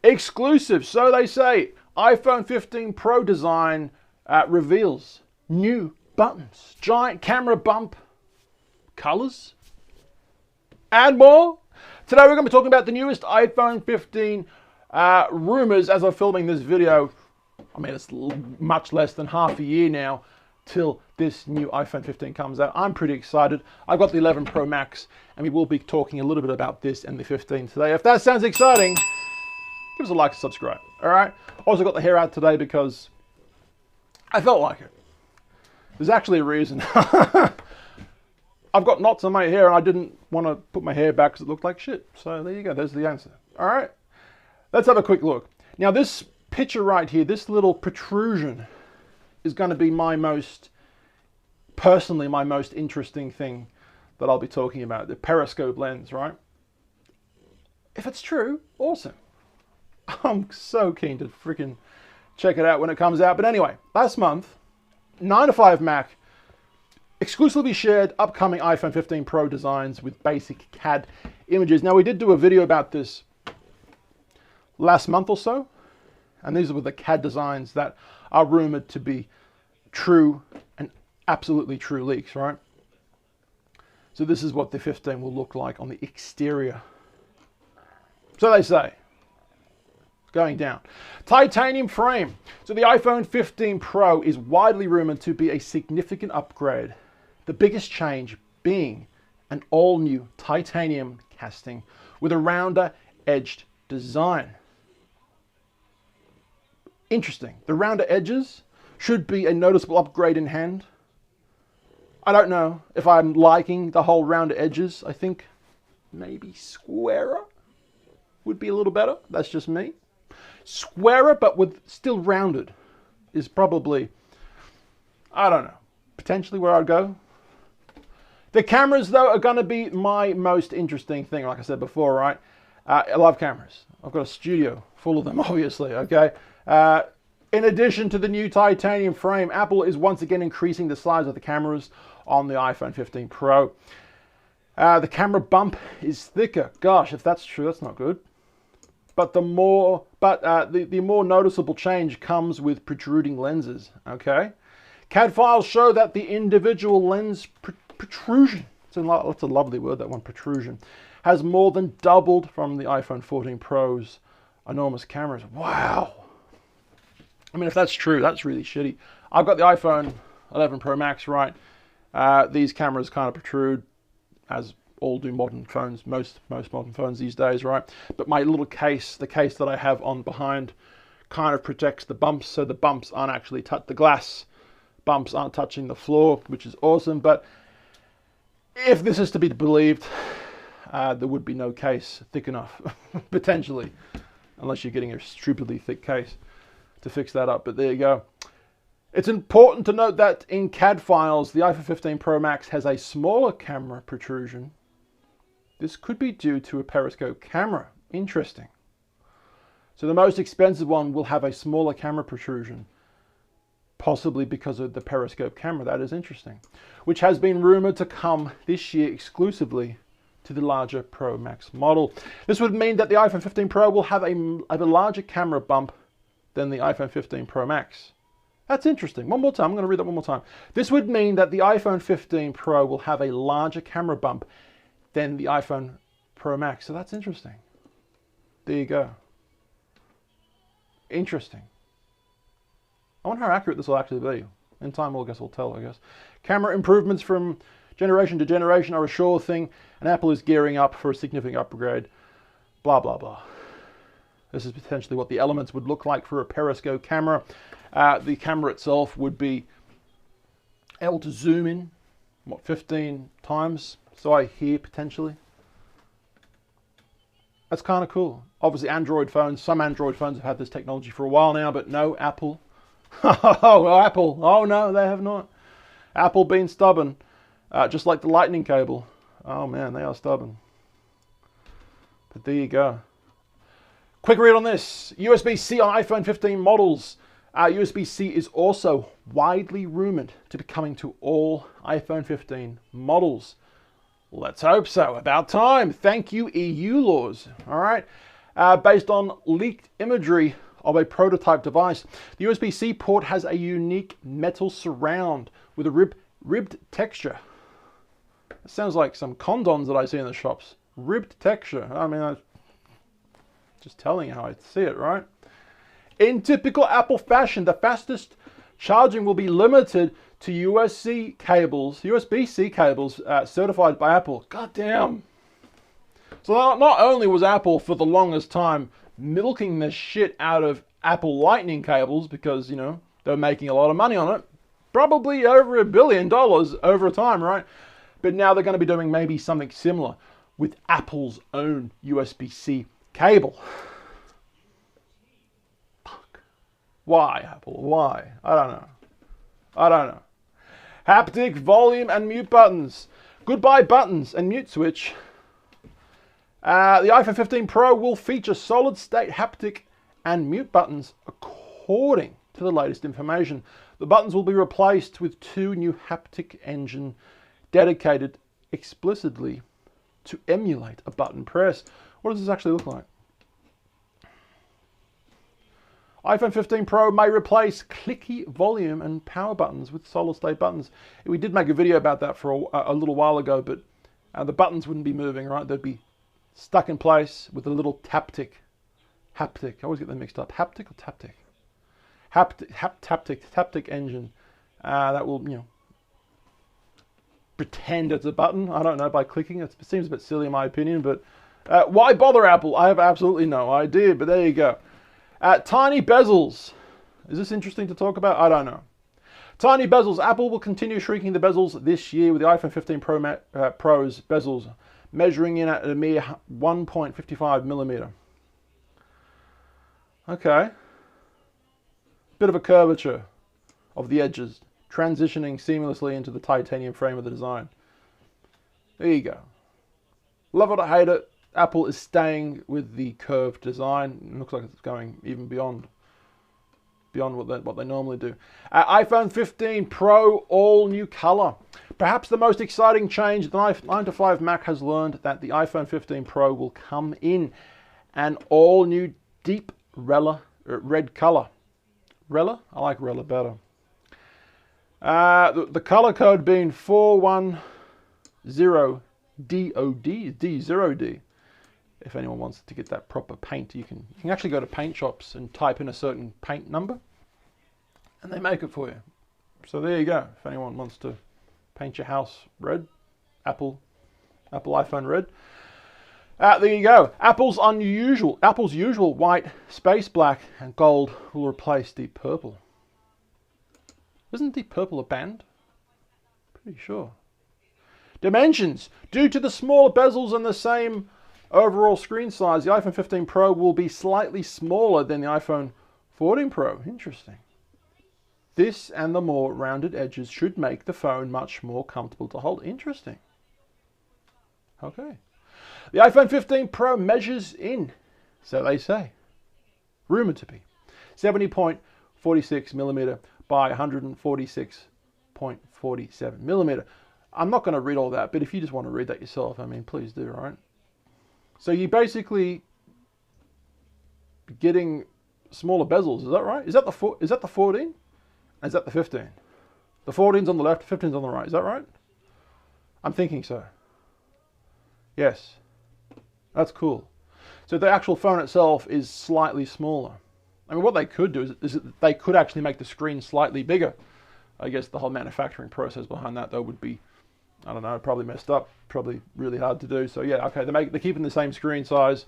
Exclusive, so they say. iPhone 15 Pro design reveals new buttons, giant camera bump, colors, and more. Today we're going to be talking about the newest iPhone 15 rumors as I'm filming this video. I mean, it's much less than half a year now till this new iPhone 15 comes out. I'm pretty excited. I've got the 11 Pro Max, and we will be talking a little bit about this and the 15 today. If that sounds exciting, give us a like and subscribe, all right? Also got the hair out today because I felt like it. There's actually a reason. I've got knots on my hair and I didn't want to put my hair back because it looked like shit. So there you go, there's the answer. All right, let's have a quick look. Now this picture right here, this little protrusion is going to be personally my most interesting thing that I'll be talking about, the periscope lens, right? If it's true, awesome. I'm so keen to freaking check it out when it comes out. But anyway, last month, 9to5Mac exclusively shared upcoming iPhone 15 Pro designs with basic CAD images. Now, we did do a video about this last month or so, and these were the CAD designs that are rumored to be true and absolutely true leaks, right? So this is what the 15 will look like on the exterior. So they say. Going down. Titanium frame. So the iPhone 15 Pro is widely rumored to be a significant upgrade. The biggest change being an all-new titanium casting with a rounder edged design. Interesting. The rounder edges should be a noticeable upgrade in hand. I don't know if I'm liking the whole rounder edges. I think maybe squarer would be a little better. That's just me. Squarer, but with still rounded, is probably, I don't know, potentially where I'd go. The cameras, though, are going to be my most interesting thing, like I said before, right? I love cameras. I've got a studio full of them, obviously, okay? In addition to the new titanium frame, Apple is once again increasing the size of the cameras on the iPhone 15 Pro. The camera bump is thicker. Gosh, if that's true, that's not good. But the more noticeable change comes with protruding lenses, okay? CAD files show that the individual lens protrusion, it's a lovely word, that one, protrusion, has more than doubled from the iPhone 14 Pro's enormous cameras. Wow. I mean, if that's true, that's really shitty. I've got the iPhone 11 Pro Max, right? These cameras kind of protrude, as all do modern phones, most modern phones these days, right? But my little case, the case that I have on behind, kind of protects the bumps, so the bumps aren't actually the glass bumps aren't touching the floor, which is awesome. But if this is to be believed, there would be no case thick enough, potentially, unless you're getting a stupidly thick case to fix that up. But there you go. It's important to note that in CAD files, the iPhone 15 Pro Max has a smaller camera protrusion. This could be due to a periscope camera. Interesting. So the most expensive one will have a smaller camera protrusion, possibly because of the periscope camera. That is interesting. Which has been rumored to come this year exclusively to the larger Pro Max model. This would mean that the iPhone 15 Pro will have a larger camera bump than the iPhone 15 Pro Max. That's interesting. One more time. I'm going to read that one more time. This would mean that the iPhone 15 Pro will have a larger camera bump than the iPhone Pro Max. So that's interesting. There you go. Interesting. I wonder how accurate this will actually be. In time, I guess we'll tell, I guess. Camera improvements from generation to generation are a sure thing, and Apple is gearing up for a significant upgrade. Blah, blah, blah. This is potentially what the elements would look like for a periscope camera. The camera itself would be able to zoom in, 15 times? So I hear, potentially. That's kind of cool. Obviously, Android phones, some Android phones have had this technology for a while now, but no, Apple. Oh, Apple. Oh, no, they have not. Apple being stubborn, just like the lightning cable. Oh, man, they are stubborn. But there you go. Quick read on this. USB-C on iPhone 15 models. USB-C is also widely rumored to be coming to all iPhone 15 models. Let's hope so. About time. Thank you, EU laws. All right. based on leaked imagery of a prototype device. The USB-C port has a unique metal surround with a ribbed texture. It sounds like some condoms that I see in the shops. Ribbed texture. I mean, I'm just telling you how I see it, right? In typical Apple fashion, the fastest charging will be limited to USB-C cables certified by Apple. God damn. So not only was Apple for the longest time milking the shit out of Apple Lightning cables because, you know, they're making a lot of money on it, probably over $1 billion over time, right? But now they're going to be doing maybe something similar with Apple's own USB-C cable. Fuck. Why, Apple? Why? I don't know. Haptic, volume, and mute buttons. Goodbye buttons and mute switch. The iPhone 15 Pro will feature solid-state haptic and mute buttons according to the latest information. The buttons will be replaced with 2 new haptic engine dedicated explicitly to emulate a button press. What does this actually look like? iPhone 15 Pro may replace clicky volume and power buttons with solid-state buttons. We did make a video about that for a little while ago, but the buttons wouldn't be moving, right? They'd be stuck in place with a little haptic. I always get them mixed up. Haptic or taptic? Taptic engine that will, you know, pretend it's a button. I don't know, by clicking. It seems a bit silly in my opinion, but why bother, Apple? I have absolutely no idea, but there you go. Tiny bezels. Is this interesting to talk about? I don't know. Tiny bezels. Apple will continue shrinking the bezels this year with the iPhone 15 Pro's bezels measuring in at a mere 1.55 millimeter. Okay. Bit of a curvature of the edges, transitioning seamlessly into the titanium frame of the design. There you go. Love it or hate it, Apple is staying with the curved design. It looks like it's going even beyond what they normally do. iPhone 15 Pro, all new color. Perhaps the most exciting change, the 9 to 5 Mac has learned that the iPhone 15 Pro will come in an all new deep red color. Rella? I like Rella better. The color code being 410DOD, D0D. If anyone wants to get that proper paint, you can actually go to paint shops and type in a certain paint number and they make it for you. So there you go. If anyone wants to paint your house red, Apple iPhone red. There you go. Apple's usual white, space black, and gold will replace Deep Purple. Isn't Deep Purple a band? Pretty sure. Dimensions. Due to the smaller bezels and the same overall screen size, the iPhone 15 Pro will be slightly smaller than the iPhone 14 Pro. Interesting. This and the more rounded edges should make the phone much more comfortable to hold. Interesting. Okay. The iPhone 15 Pro measures in, so they say, rumored to be 70.46 millimeter by 146.47 millimeter. I'm not going to read all that, but if you just want to read that yourself, I mean, please do, right? So you basically getting smaller bezels, is that right? Is that the 14? Is that the 15? The 14's on the left, 15's on the right, is that right? I'm thinking so. Yes. That's cool. So the actual phone itself is slightly smaller. I mean, what they could do is that they could actually make the screen slightly bigger. I guess the whole manufacturing process behind that, though, would be, I don't know, probably messed up, probably really hard to do. So yeah, okay, they're keeping the same screen size,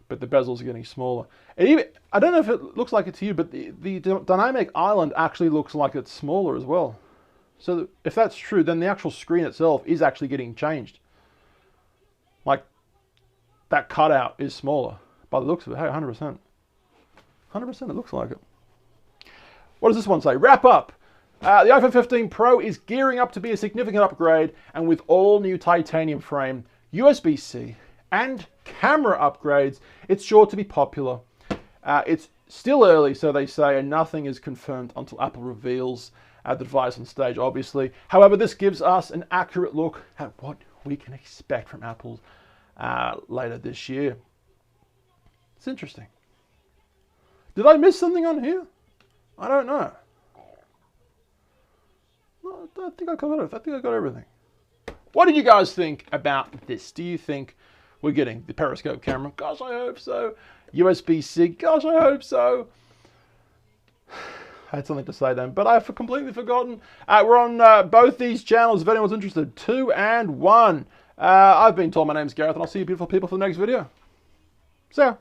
but the bezels are getting smaller. And even, I don't know if it looks like it to you, but the dynamic island actually looks like it's smaller as well. So if that's true, then the actual screen itself is actually getting changed. Like, that cutout is smaller by the looks of it. Hey, 100%. 100% it looks like it. What does this one say? Wrap up. The iPhone 15 Pro is gearing up to be a significant upgrade, and with all new titanium frame, USB-C, and camera upgrades, it's sure to be popular. It's still early, so they say, and nothing is confirmed until Apple reveals the device on stage, obviously. However, this gives us an accurate look at what we can expect from Apple later this year. It's interesting. Did I miss something on here? I don't know. No, I think I got it. I think I got everything. What did you guys think about this? Do you think we're getting the periscope camera? Gosh, I hope so. USB-C? Gosh, I hope so. I had something to say then, but I've completely forgotten. We're on both these channels if anyone's interested. 2 and 1. I've been told my name's Gareth, and I'll see you beautiful people for the next video. See ya.